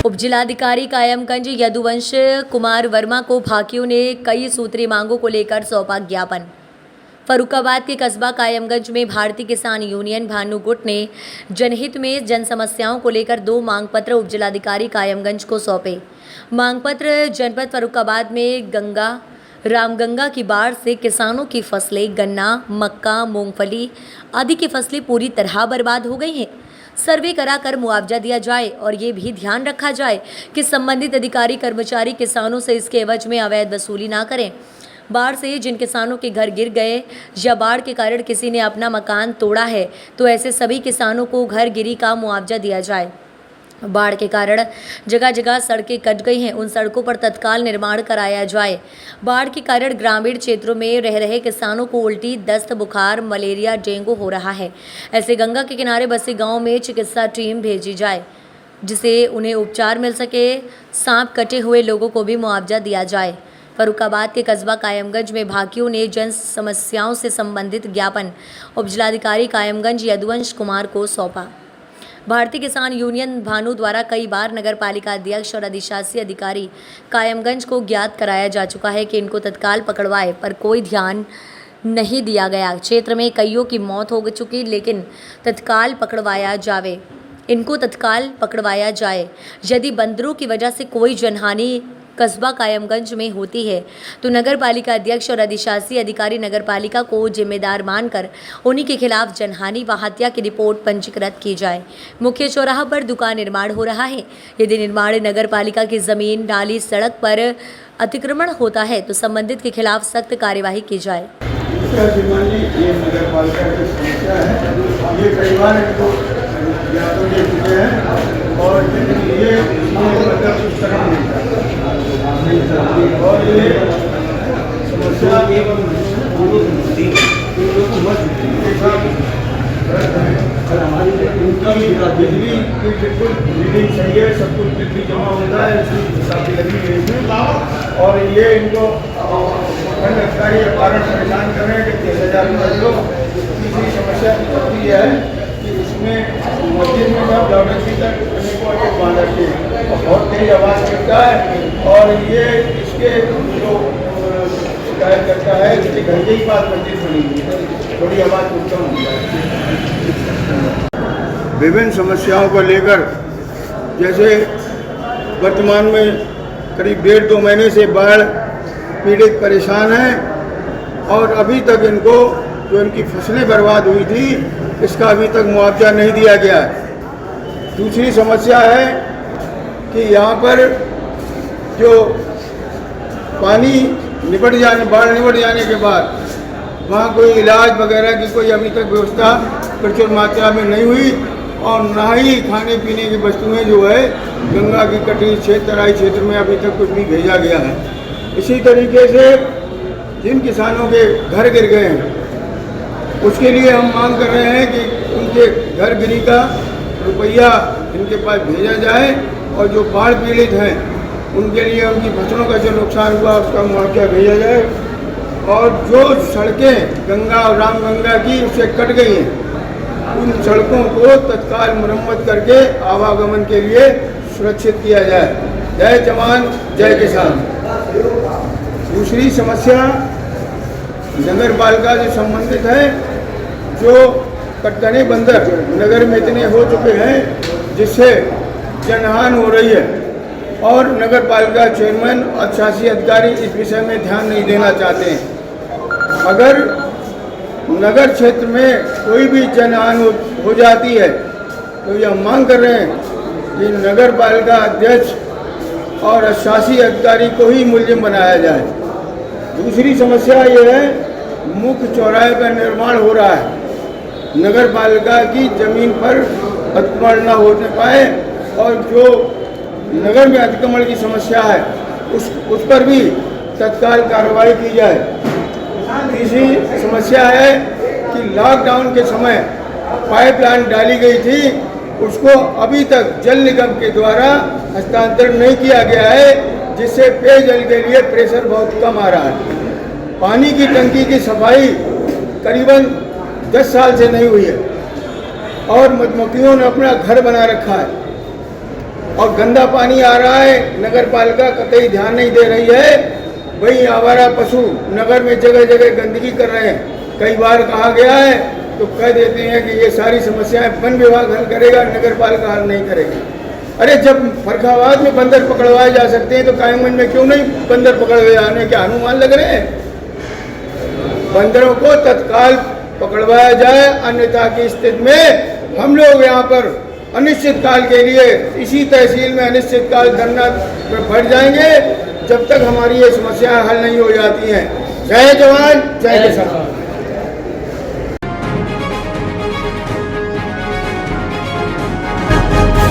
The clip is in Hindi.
उपजिलाधिकारी कायमगंज यदुवंश कुमार वर्मा को भाकियों ने कई सूत्री मांगों को लेकर सौंपा ज्ञापन। फर्रुखाबाद के कस्बा कायमगंज में भारतीय किसान यूनियन भानु गुट ने जनहित में जन समस्याओं को लेकर 2 मांग पत्र उपजिलाधिकारी कायमगंज को सौंपे। मांग पत्र जनपद फर्रुखाबाद में रामगंगा की बाढ़ से किसानों की फसलें गन्ना, मक्का, मूंगफली आदि की फसलें पूरी तरह बर्बाद हो गई हैं। सर्वे कराकर मुआवजा दिया जाए और ये भी ध्यान रखा जाए कि संबंधित अधिकारी कर्मचारी किसानों से इसके एवज में अवैध वसूली ना करें। बाढ़ से जिन किसानों के घर गिर गए या बाढ़ के कारण किसी ने अपना मकान तोड़ा है तो ऐसे सभी किसानों को घर गिरी का मुआवजा दिया जाए। बाढ़ के कारण जगह जगह सड़कें कट गई हैं, उन सड़कों पर तत्काल निर्माण कराया जाए। बाढ़ के कारण ग्रामीण क्षेत्रों में रह रहे किसानों को उल्टी, दस्त, बुखार, मलेरिया, डेंगू हो रहा है। ऐसे गंगा के किनारे बसे गांव में चिकित्सा टीम भेजी जाए जिससे उन्हें उपचार मिल सके। सांप कटे हुए लोगों को भी मुआवजा दिया जाए। फर्रुखाबाद के कस्बा कायमगंज में भाकियों ने जन समस्याओं से संबंधित ज्ञापन उपजिलाधिकारी कायमगंज यदुवंश कुमार को सौंपा। भारतीय किसान यूनियन भानु द्वारा कई बार नगर पालिका अध्यक्ष और अधिशासी अधिकारी कायमगंज को ज्ञात कराया जा चुका है कि इनको तत्काल पकड़वाए, पर कोई ध्यान नहीं दिया गया। क्षेत्र में कईयों की मौत हो चुकी, लेकिन तत्काल पकड़वाया जाए, इनको तत्काल पकड़वाया जाए। यदि बंदरों की वजह से कोई जनहानि कस्बा कायमगंज में होती है तो नगर पालिका अध्यक्ष और अधिशासी अधिकारी नगर पालिका को जिम्मेदार मानकर उन्हीं के खिलाफ जनहानि व हत्या की रिपोर्ट पंजीकृत की जाए। मुख्य चौराहा पर दुकान निर्माण हो रहा है। यदि निर्माण नगर पालिका की जमीन, नाली, सड़क पर अतिक्रमण होता है तो संबंधित के खिलाफ सख्त कार्यवाही की जाए। ये नगर पालिका की समस्या है, ये कई बार इनको ज्ञापन दे चुके हैं और ये कुछ तरह और ये समस्या बिजली की बिल्कुल रीडिंग सही है, सब कुछ बिजली जमा होता है, इसकी हिसाब लगी गई है। और ये इनको अधिकारी कारण परेशान कर रहे हैं कि 30,000 लोग। तीसरी समस्या होती है कि इसमें मस्जिद में जब दौड़े तक को एक बांधा के बहुत तेज आवाज़ करता है और ये इसके जो शिकायत करता है इसके घर के ही पास मस्जिद बनी हुई है, थोड़ी आवाज़ उत्तम हो जाए। विभिन्न समस्याओं को लेकर जैसे वर्तमान में करीब 1.5-2 महीने से बाढ़ पीड़ित परेशान हैं और अभी तक इनको जो इनकी फसलें बर्बाद हुई थी इसका अभी तक मुआवजा नहीं दिया गया है। दूसरी समस्या है कि यहाँ पर जो पानी बाढ़ निपट जाने के बाद वहाँ कोई इलाज वगैरह की कोई अभी तक व्यवस्था प्रचुर मात्रा में नहीं हुई और ना ही खाने पीने की वस्तुएं जो है गंगा की तटीय क्षेत्र, तराई क्षेत्र में अभी तक कुछ भी भेजा गया है। इसी तरीके से जिन किसानों के घर गिर गए हैं उसके लिए हम मांग कर रहे हैं कि उनके घर गिरी का रुपया इनके पास भेजा जाए और जो बाढ़ पीड़ित हैं उनके लिए उनकी फसलों का जो नुकसान हुआ उसका मुआवजा भेजा जाए। और जो सड़कें गंगा और रामगंगा की उससे कट गई हैं उन सड़कों को तत्काल मरम्मत करके आवागमन के लिए सुरक्षित किया जाए। जय जवान जय किसान। दूसरी समस्या नगर पालिका से संबंधित है। जो कटकने बंदर नगर में इतने हो चुके हैं जिससे जनहान हो रही है और नगर पालिका चेयरमैन और शासी अधिकारी इस विषय में ध्यान नहीं देना चाहते हैं। अगर नगर क्षेत्र में कोई भी जनहानि हो जाती है तो यह मांग कर रहे हैं कि नगर पालिका अध्यक्ष और शासी अधिकारी को ही मुलजिम बनाया जाए। दूसरी समस्या ये है, मुख्य चौराहे पर निर्माण हो रहा है, नगर पालिका की जमीन पर अतिक्रमण न होने पाए और जो नगर में अतिक्रमण की समस्या है उस पर भी तत्काल कार्रवाई की जाए। तीसरी समस्या है कि लॉकडाउन के समय पाइपलाइन डाली गई थी उसको अभी तक जल निगम के द्वारा हस्तांतरण नहीं किया गया है जिससे पेयजल के लिए प्रेशर बहुत कम आ रहा है। पानी की टंकी की सफाई करीबन 10 साल से नहीं हुई है और मधुमक्खियों ने अपना घर बना रखा है। और गंदा पानी आ रहा है, नगर पालिका कतई ध्यान नहीं दे रही है। वही आवारा पशु नगर में जगह जगह गंदगी कर रहे हैं। कई बार कहा गया है तो कह देते हैं कि ये सारी समस्याएं वन विभाग हल करेगा, नगर पालिका हल नहीं करेगी। अरे जब फर्रुखाबाद में बंदर पकड़वाए जा सकते हैं तो कायमगंज में क्यों नहीं बंदर पकड़े जाने के अनुमान लग रहे हैं? बंदरों को तत्काल पकड़वाया जाए, अन्यथा की स्थिति में हम लोग यहाँ पर अनिश्चित काल के लिए इसी तहसील में अनिश्चित काल धरना पर बैठ जाएंगे जब तक हमारी ये समस्याएं हल नहीं हो जाती हैं। जय जवान जय किसान।